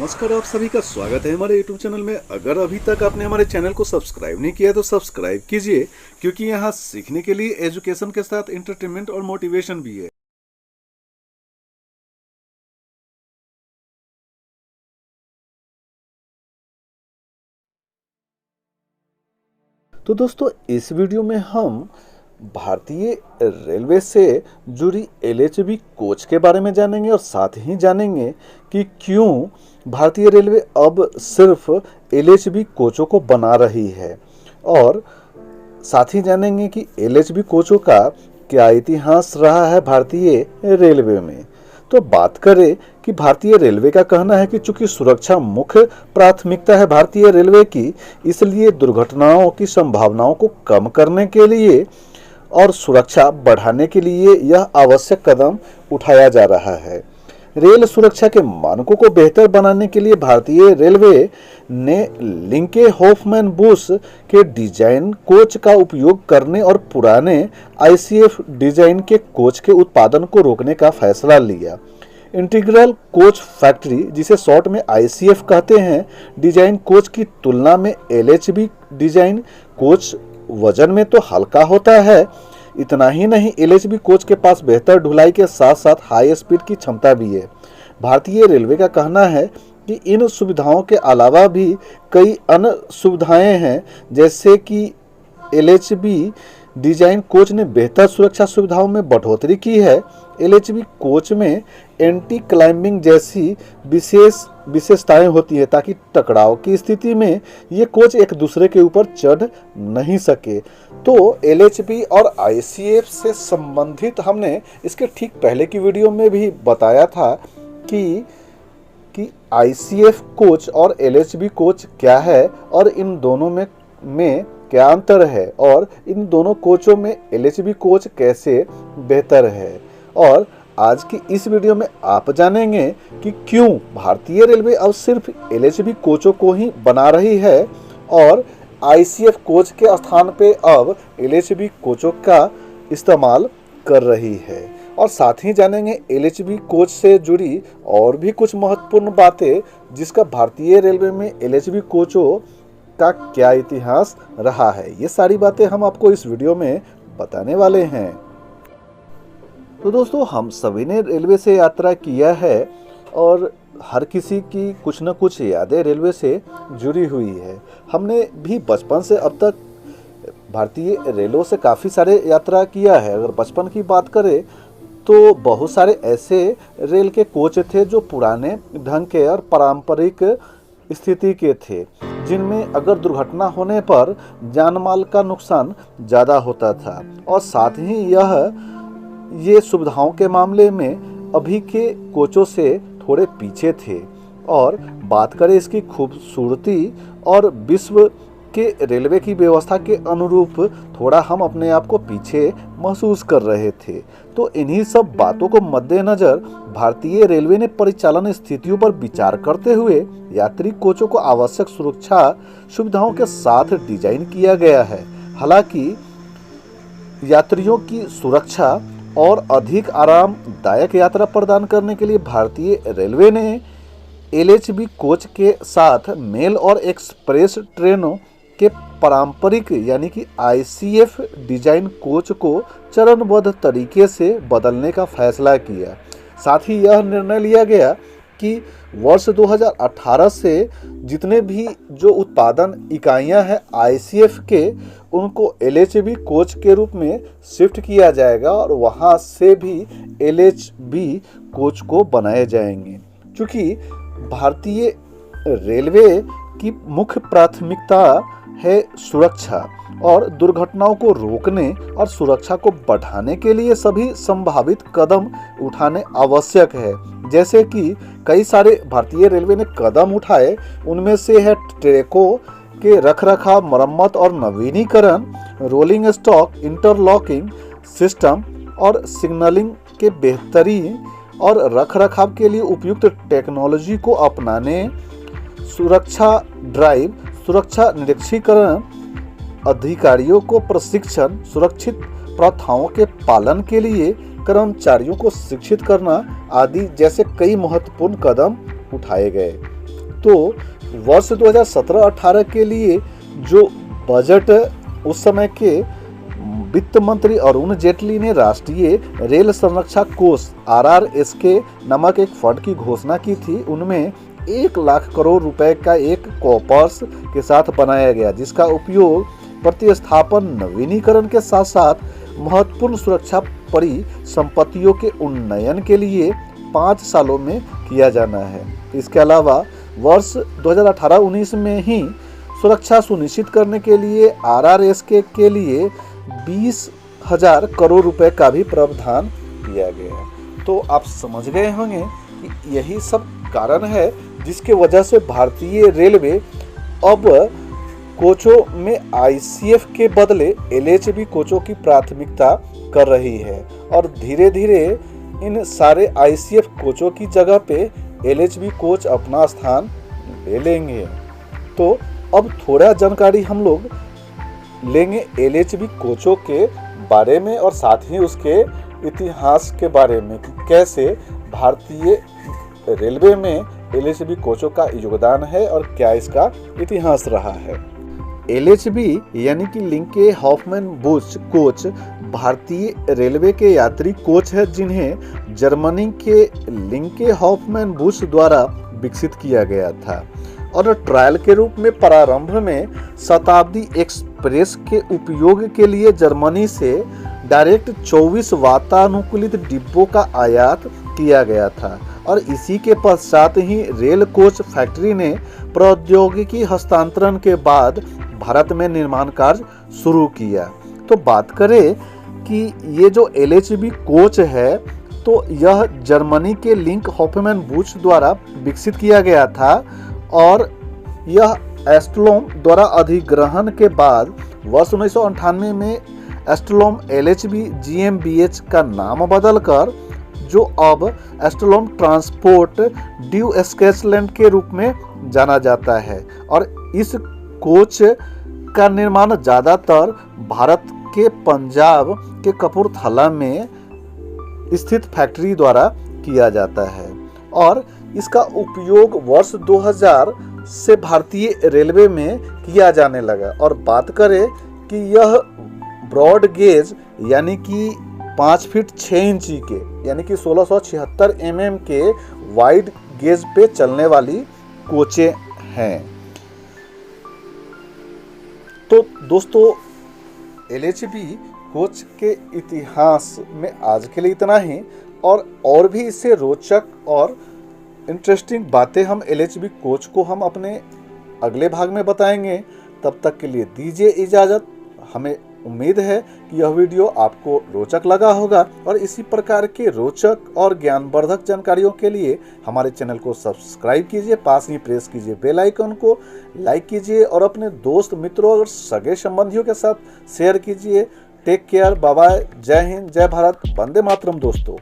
नमस्कार, आप सभी का स्वागत है हमारे YouTube चैनल में। अगर अभी तक आपने हमारे चैनल को सब्सक्राइब नहीं किया तो सब्सक्राइब कीजिए, क्योंकि यहाँ सीखने के लिए एजुकेशन के साथ एंटरटेनमेंट और मोटिवेशन भी है। तो दोस्तों, इस वीडियो में हम भारतीय रेलवे से जुड़ी एलएचबी कोच के बारे में जानेंगे और साथ ही जानेंगे कि क्यों भारतीय रेलवे अब सिर्फ एलएचबी कोचों को बना रही है, और साथ ही जानेंगे कि एलएचबी कोचों का क्या इतिहास रहा है भारतीय रेलवे में। तो बात करें कि भारतीय रेलवे का कहना है कि चूंकि सुरक्षा मुख्य प्राथमिकता है भारतीय रेलवे की, इसलिए दुर्घटनाओं की संभावनाओं को कम करने के लिए और सुरक्षा बढ़ाने के लिए यह आवश्यक कदम उठाया जा रहा है। रेल सुरक्षा के मानकों को बेहतर बनाने के लिए भारतीय रेलवे ने लिंके होफमैन बुश के डिजाइन कोच का उपयोग करने और पुराने आईसीएफ डिजाइन के कोच के उत्पादन को रोकने का फैसला लिया। इंटीग्रल कोच फैक्ट्री, जिसे शॉर्ट में आईसीएफ कहते हैं, डिजाइन कोच की तुलना में एलएचबी डिजाइन कोच वजन में तो हल्का होता है। इतना ही नहीं, एलएचबी कोच के पास बेहतर ढुलाई के साथ साथ हाई स्पीड की क्षमता भी है। भारतीय रेलवे का कहना है कि इन सुविधाओं के अलावा भी कई अन्य सुविधाएं हैं, जैसे कि एलएचबी डिजाइन कोच ने बेहतर सुरक्षा सुविधाओं में बढ़ोतरी की है। एलएचबी कोच में एंटी क्लाइंबिंग जैसी विशेषताएं होती है, ताकि टकराव की स्थिति में ये कोच एक दूसरे के ऊपर चढ़ नहीं सके। तो एलएचबी और आईसीएफ से संबंधित हमने इसके ठीक पहले की वीडियो में भी बताया था कि आईसीएफ कोच और एलएचबी कोच क्या है और इन दोनों में क्या अंतर है, और इन दोनों कोचों में एलएचबी कोच कैसे बेहतर है। और आज की इस वीडियो में आप जानेंगे कि क्यों भारतीय रेलवे अब सिर्फ एलएचबी कोचों को ही बना रही है और आईसीएफ कोच के स्थान पे अब एलएचबी कोचों का इस्तेमाल कर रही है। और साथ ही जानेंगे एलएचबी कोच से जुड़ी और भी कुछ महत्वपूर्ण बातें, जिसका भारतीय रेलवे में एलएचबी कोचों का क्या इतिहास रहा है। ये सारी बातें हम आपको इस वीडियो में बताने वाले हैं। तो दोस्तों, हम सभी ने रेलवे से यात्रा किया है और हर किसी की कुछ न कुछ यादें रेलवे से जुड़ी हुई है। हमने भी बचपन से अब तक भारतीय रेलों से काफ़ी सारे यात्रा किया है। अगर बचपन की बात करें तो बहुत सारे ऐसे रेल के कोच थे जो पुराने ढंग के और पारंपरिक स्थिति के थे, जिनमें अगर दुर्घटना होने पर जान माल का नुकसान ज़्यादा होता था, और साथ ही ये सुविधाओं के मामले में अभी के कोचों से थोड़े पीछे थे। और बात करें इसकी खूबसूरती और विश्व के रेलवे की व्यवस्था के अनुरूप थोड़ा हम अपने आप को पीछे महसूस कर रहे थे। तो इन्हीं सब बातों को मद्देनजर भारतीय रेलवे ने परिचालन स्थितियों पर विचार करते हुए यात्री कोचों को आवश्यक सुरक्षा सुविधाओं के साथ डिजाइन किया गया है। हालांकि यात्रियों की सुरक्षा और अधिक आरामदायक यात्रा प्रदान करने के लिए भारतीय रेलवे ने एलएचबी कोच के साथ मेल और एक्सप्रेस ट्रेनों के पारंपरिक यानी कि आईसीएफ डिजाइन कोच को चरणबद्ध तरीके से बदलने का फैसला किया। साथ ही यह निर्णय लिया गया कि वर्ष 2018 से जितने भी जो उत्पादन इकाइयां हैं आईसीएफ के, उनको एलएचबी कोच के रूप में शिफ्ट किया जाएगा और वहां से भी एलएचबी कोच को बनाए जाएंगे। क्योंकि भारतीय रेलवे की मुख्य प्राथमिकता है सुरक्षा, और दुर्घटनाओं को रोकने और सुरक्षा को बढ़ाने के लिए सभी संभावित कदम उठाने आवश्यक है। जैसे कि कई सारे भारतीय रेलवे ने कदम उठाए, उनमें से है ट्रैकों के रखरखाव, मरम्मत और नवीनीकरण, रोलिंग स्टॉक, इंटरलॉकिंग सिस्टम और सिग्नलिंग के बेहतरी और रखरखाव के लिए उपयुक्त टेक्नोलॉजी को अपनाने, सुरक्षा ड्राइव, सुरक्षा निरीक्षीकरण, अधिकारियों को प्रशिक्षण, सुरक्षित प्रथाओं के पालन के लिए कर्मचारियों को शिक्षित करना आदि जैसे कई महत्वपूर्ण कदम उठाए गए। तो वर्ष 2017-18 के लिए जो बजट उस समय के वित्त मंत्री अरुण जेटली ने राष्ट्रीय रेल संरक्षा कोष RRSK नामक एक फंड की घोषणा की थी, उनमें 1 लाख करोड़ रुपए का एक कॉर्पस के साथ बनाया गया, जिसका उपयोग प्रतिस्थापन, नवीनीकरण के साथ साथ महत्वपूर्ण सुरक्षा परिसंपत्तियों के उन्नयन के लिए 5 सालों में किया जाना है। इसके अलावा वर्ष 2018-19 में ही सुरक्षा सुनिश्चित करने के लिए RRSK के लिए 20,000 करोड़ रुपए का भी प्रावधान किया गया है। तो आप समझ गए होंगे कि यही सब कारण है जिसके वजह से भारतीय रेलवे अब कोचों में ICF के बदले LHB कोचों की प्राथमिकता कर रही है और धीरे धीरे इन सारे ICF कोचों की जगह पे LHB कोच अपना स्थान ले लेंगे। तो अब थोड़ा जानकारी हम लोग लेंगे LHB कोचों के बारे में और साथ ही उसके इतिहास के बारे में कि कैसे भारतीय रेलवे में LHB कोचों का योगदान है और क्या इसका इतिहास रहा है। LHB यानी कि लिंके हॉफमैन बूच कोच भारतीय रेलवे के यात्री कोच है, जिन्हें जर्मनी के लिंके हॉफमैन बूच द्वारा विकसित किया गया था और ट्रायल के रूप में प्रारंभ में शताब्दी एक्सप्रेस के उपयोग के लिए जर्मनी से डायरेक्ट 24 वातानुकूलित डिब्बों का आयात किया गया था और इसी के पश्चात ही रेल कोच फैक्ट्री ने प्रौद्योगिकी हस्तांतरण के बाद भारत में निर्माण कार्य शुरू किया। तो बात करें कि ये जो LHB कोच है तो यह जर्मनी के लिंक हॉफमैन बूच द्वारा विकसित किया गया था और यह एस्टलोम द्वारा अधिग्रहण के बाद वर्ष 1998 में एस्टलोम LHB GmbH का नाम बदलकर जो अब एस्टलोम ट्रांसपोर्ट ड्यू स्कॉटलैंड के रूप में जाना जाता है और इस कोच का निर्माण ज़्यादातर भारत के पंजाब के कपूरथला में स्थित फैक्ट्री द्वारा किया जाता है और इसका उपयोग वर्ष 2000 से भारतीय रेलवे में किया जाने लगा। और बात करें कि यह ब्रॉड गेज यानी कि 5 फीट 6 इंची के यानी कि 1676 mm के वाइड गेज पे चलने वाली कोचें हैं। तो दोस्तों LHB कोच के इतिहास में आज के लिए इतना ही और भी इससे रोचक और इंटरेस्टिंग बातें हम LHB कोच को हम अपने अगले भाग में बताएंगे। तब तक के लिए दीजिए इजाज़त। हमें उम्मीद है कि यह वीडियो आपको रोचक लगा होगा और इसी प्रकार के रोचक और ज्ञानवर्धक जानकारियों के लिए हमारे चैनल को सब्सक्राइब कीजिए, पास ही प्रेस कीजिए बेल आइकन को, लाइक कीजिए और अपने दोस्त मित्रों और सगे संबंधियों के साथ शेयर कीजिए। टेक केयर, बाय बाय, जय हिंद, जय भारत, वंदे मातरम दोस्तों।